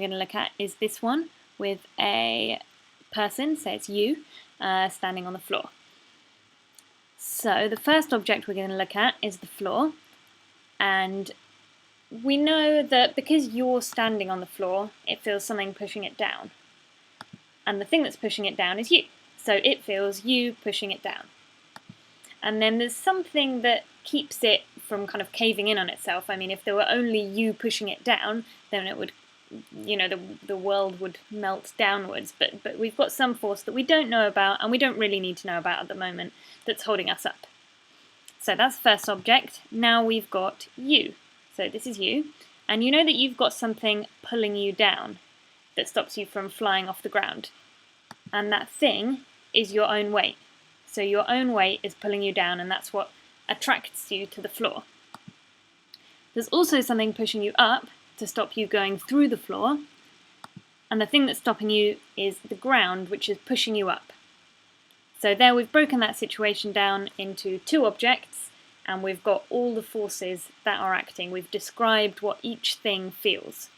we're going to look at is this one with a person, say it's you, standing on the floor. So the first object we're going to look at is the floor, and we know that because you're standing on the floor, it feels something pushing it down. And the thing that's pushing it down is you. So it feels you pushing it down. And then there's something that keeps it from kind of caving in on itself. I mean, if there were only you pushing it down, then it would, the world would melt downwards. But we've got some force that we don't know about, and we don't really need to know about at the moment, that's holding us up. So that's the first object. Now we've got you. So this is you. And you know that you've got something pulling you down that stops you from flying off the ground. And that thing is your own weight. So your own weight is pulling you down, and that's what attracts you to the floor. There's also something pushing you up to stop you going through the floor, and the thing that's stopping you is the ground, which is pushing you up. So there we've broken that situation down into two objects, and we've got all the forces that are acting. We've described what each thing feels.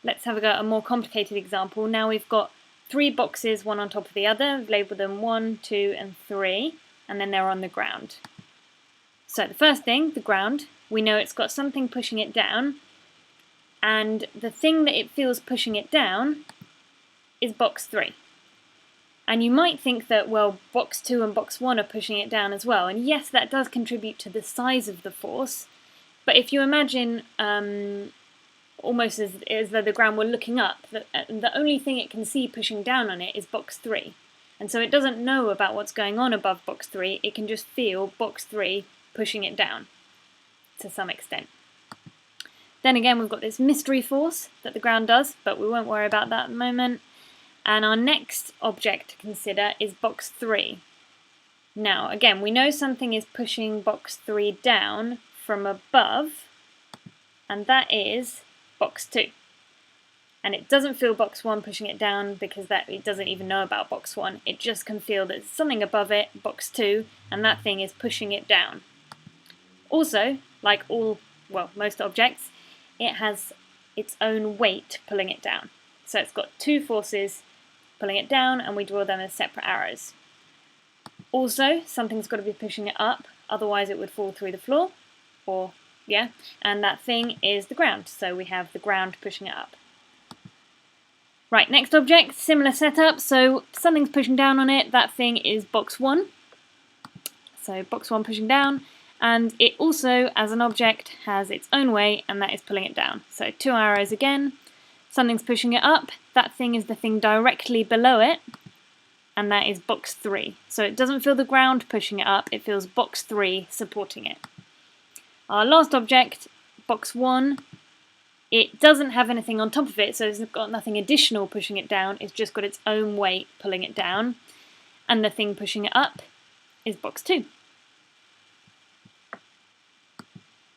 Let's have a more complicated example. Now we've got 3 boxes, one on top of the other. We've labelled them 1, 2 and 3, and then they're on the ground. So the first thing, the ground, we know it's got something pushing it down, and the thing that it feels pushing it down is box 3. And you might think that, well, box 2 and box 1 are pushing it down as well, and yes, that does contribute to the size of the force, but if you imagine almost as though the ground were looking up, the only thing it can see pushing down on it is box 3. And so it doesn't know about what's going on above box 3, it can just feel box 3 pushing it down to some extent. Then again, we've got this mystery force that the ground does, but we won't worry about that at the moment. And our next object to consider is box 3. Now, again, we know something is pushing box 3 down from above, and that is box 2. And it doesn't feel box 1 pushing it down because it doesn't even know about box 1. It just can feel that there's something above it, box 2, and that thing is pushing it down. Also, like most objects, it has its own weight pulling it down. So it's got 2 forces pulling it down, and we draw them as separate arrows. Also, something's got to be pushing it up, otherwise it would fall through the floor, and that thing is the ground, so we have the ground pushing it up. Right, next object, similar setup, so something's pushing down on it, that thing is box 1. So box 1 pushing down, and it also, as an object, has its own weight, and that is pulling it down. So 2 arrows again, something's pushing it up, that thing is the thing directly below it, and that is box 3. So it doesn't feel the ground pushing it up, it feels box 3 supporting it. Our last object, box 1, it doesn't have anything on top of it, so it's got nothing additional pushing it down, it's just got its own weight pulling it down, and the thing pushing it up is box 2.